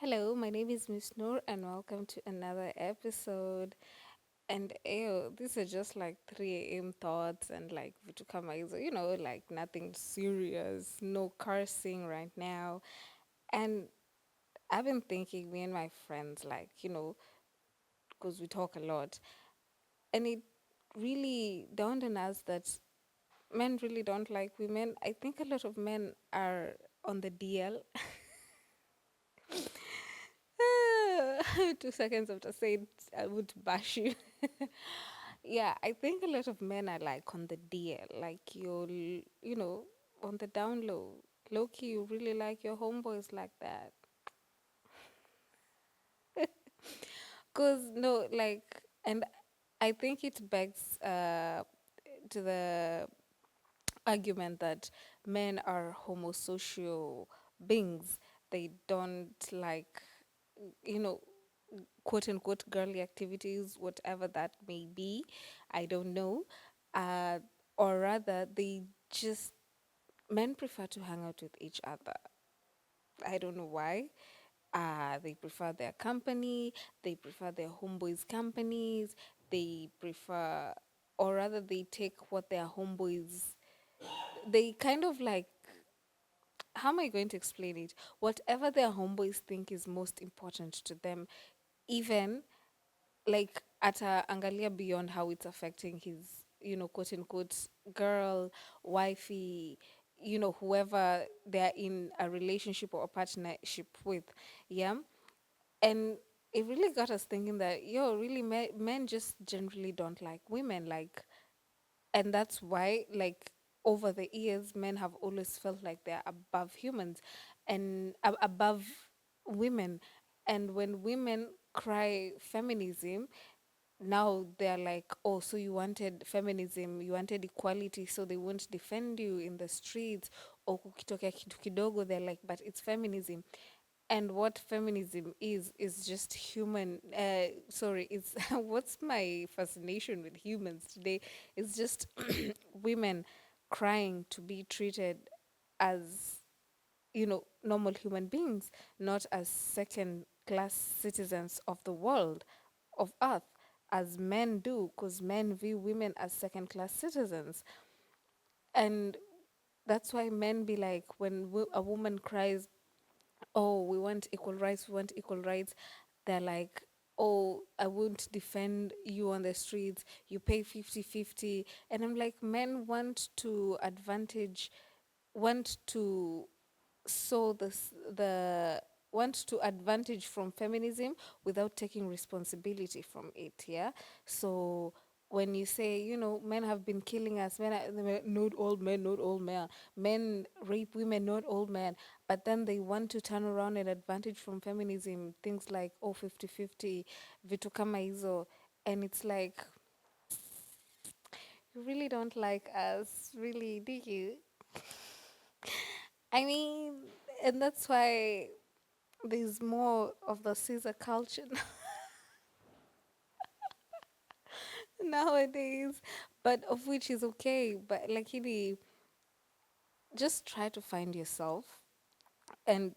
Hello, my name is Miss Noor, and welcome to another episode. And ew, these are just like 3 a.m. thoughts and like Vitukama, like nothing serious, no cursing right now. And I've been thinking, me and my friends, like, because we talk a lot, and it really dawned on us that men really don't like women. I think a lot of men are on the DL. 2 seconds after saying I would bash you. Yeah, I think a lot of men are like on the DL, like on the down low. Low key, you really like your homeboys like that. Cause no, like, and I think it begs to the argument that men are homosocial beings. They don't like, you know, quote unquote girly activities, whatever that may be. I don't know. Uh, or rather, they just, men prefer to hang out with each other. I don't know why. They prefer their company, they prefer their homeboys' companies, they prefer, or rather, they take what their homeboys, they kind of like, how am I going to explain it? Whatever their homeboys think is most important to them, even like at angalia beyond how it's affecting his quote unquote girl, wifey, whoever they're in a relationship or a partnership with. Yeah. And it really got us thinking that really men just generally don't like women, like, and that's why, like, over the years men have always felt like they're above humans and above women. And when women cry feminism, now they're like, oh, so you wanted feminism, you wanted equality, so they won't defend you in the streets. Or kukitokea kitu kidogo, they're like, but it's feminism. And what feminism is just human, sorry, it's what's my fascination with humans today is just women crying to be treated as normal human beings, not as second class citizens of the world, of earth, as men do, because men view women as second class citizens. And that's why men be like, when a woman cries, oh, we want equal rights, we want equal rights, they're like, oh, I won't defend you on the streets, you pay 50-50. And I'm like, men want to so the want to advantage from feminism without taking responsibility from it. Yeah. So when you say, men have been killing us, not all men, not all men, men rape women, not all men, but then they want to turn around and advantage from feminism, things like, oh, 50-50, vitu kama hizo. And it's like, you really don't like us, really, do you? I mean, and that's why there's more of the Caesar culture nowadays, but of which is okay. But like, just try to find yourself. And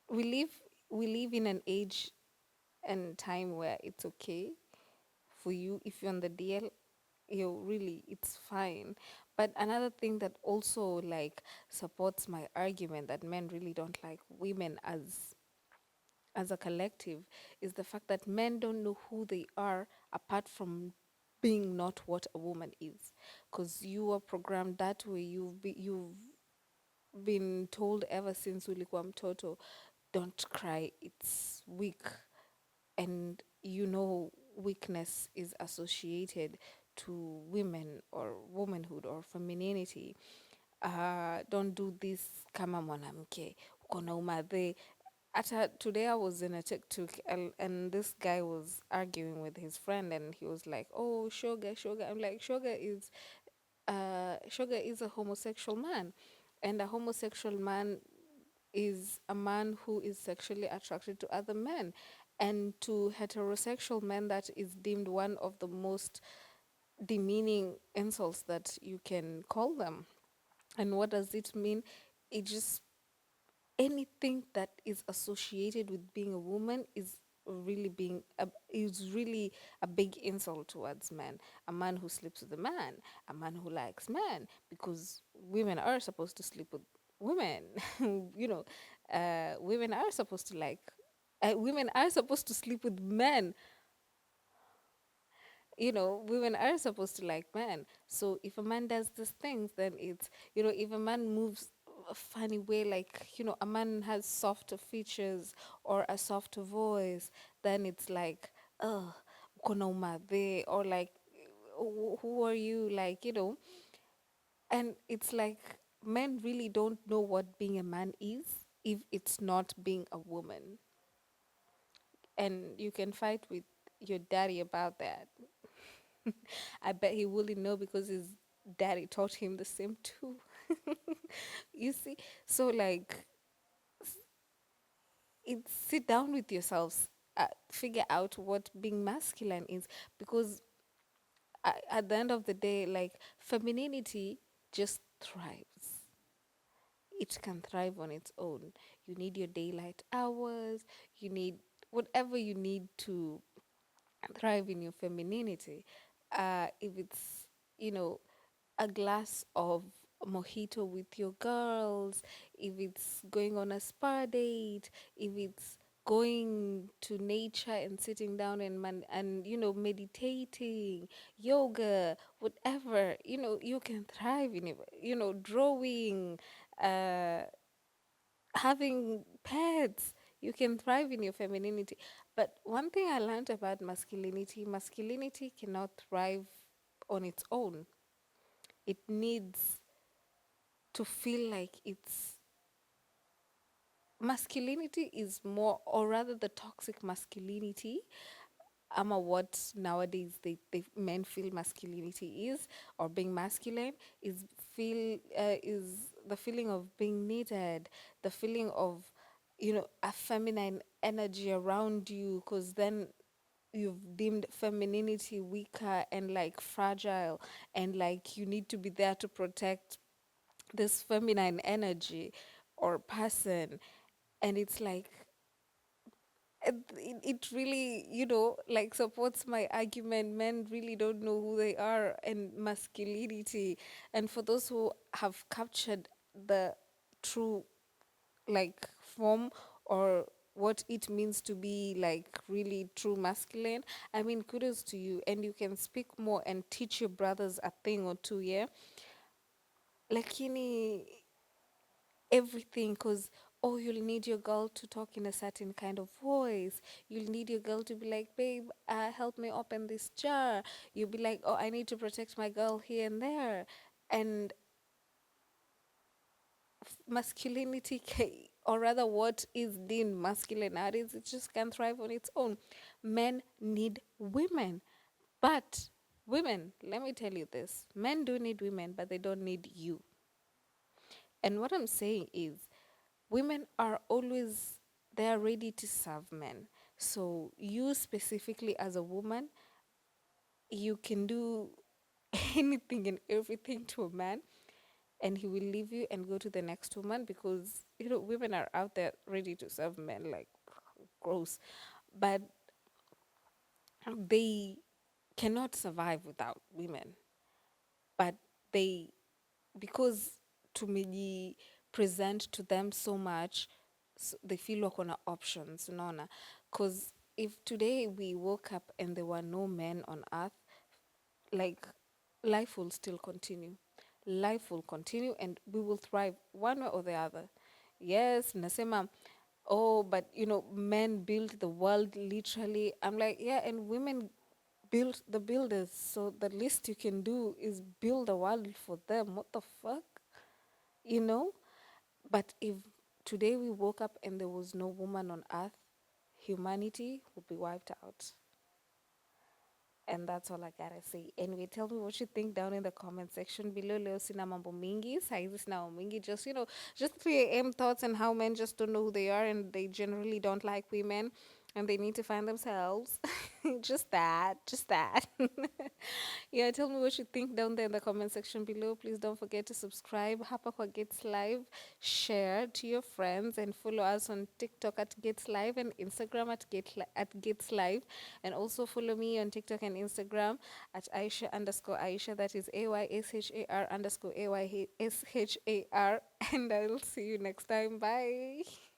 we live we live in an age and time where it's okay for you if you're on the DL. Really, it's fine. But another thing that also like supports my argument that men really don't like women as a collective is the fact that men don't know who they are apart from being not what a woman is, because you are programmed that way. You've been told ever since ulikuwa mtoto, don't cry, it's weak. And weakness is associated to women or womanhood or femininity. Don't do this kama mwanamke, uko na umadhe. Today I was in a TikTok, and this guy was arguing with his friend, and he was like, "Oh, sugar." I'm like, sugar is a homosexual man, and a homosexual man is a man who is sexually attracted to other men, and to heterosexual men that is deemed one of the most demeaning insults that you can call them. And what does it mean? It just anything that is associated with being a woman is really a big insult towards men. A man who sleeps with a man, a man who likes men, because women are supposed to sleep with women. you know, women are supposed to women are supposed to sleep with men. Women are supposed to like men. So if a man does these things, then if a man moves a funny way, like, a man has softer features or a softer voice, then it's like, oh, kona umadhe, or like, who are you? Like, and it's like men really don't know what being a man is if it's not being a woman. And you can fight with your daddy about that. I bet he wouldn't know because his daddy taught him the same too. You see? So, like, sit down with yourselves, figure out what being masculine is, because at the end of the day, like, femininity just thrives. It can thrive on its own. You need your daylight hours, you need whatever you need to thrive in your femininity. If it's, you know, a glass of mojito with your girls, if it's going on a spa date, if it's going to nature and sitting down and meditating, yoga, whatever, you can thrive in it. Drawing, uh having pets, you can thrive in your femininity. But one thing I learned about masculinity cannot thrive on its own. It needs to feel like it's masculinity is more, or rather the toxic masculinity, what nowadays men feel masculinity is, or being masculine is the feeling of being needed, the feeling of a feminine energy around you, because then you've deemed femininity weaker and like fragile, and like you need to be there to protect this feminine energy or person. And it's like it really like supports my argument. Men really don't know who they are and masculinity. And for those who have captured the true like form, or what it means to be like really true masculine, I mean, kudos to you. And you can speak more and teach your brothers a thing or two, yeah. Lakini everything, because you'll need your girl to talk in a certain kind of voice. You'll need your girl to be like, babe, help me open this jar. You'll be like, oh, I need to protect my girl here and there. And masculinity or rather what is deemed masculine nowadays, it just can't thrive on its own. Men need women. But women, let me tell you this, men do need women, but they don't need you. And what I'm saying is, women are always there ready to serve men. So you specifically as a woman, you can do anything and everything to a man, and he will leave you and go to the next woman, because women are out there ready to serve men like gross. But they cannot survive without women. But they, because tumeji present to them so much, they feel wako na options, unaona. Because if today we woke up and there were no men on earth, like, life will still continue. Life will continue and we will thrive one way or the other. Yes, nasema, oh, but men built the world literally. I'm like, yeah, and women built the builders. So the least you can do is build a world for them. What the fuck? You know? But if today we woke up and there was no woman on earth, humanity would be wiped out. And that's all I gotta say. Anyway, tell me what you think down in the comment section below. Leo sina mambo mingi, saizi sina mambo mingi. Just 3 a.m. thoughts on how men just don't know who they are and they generally don't like women. and they need to find themselves. Just that, just that. Yeah, tell me what you think down there in the comment section below. Please don't forget to subscribe. Hapa kwa Gates Live, share to your friends, and follow us on TikTok at Gates Live and Instagram at Gates Live, and also follow me on TikTok and Instagram at Aisha underscore Aisha. That is AYSHAR underscore AYSHAR. And I'll see you next time. Bye.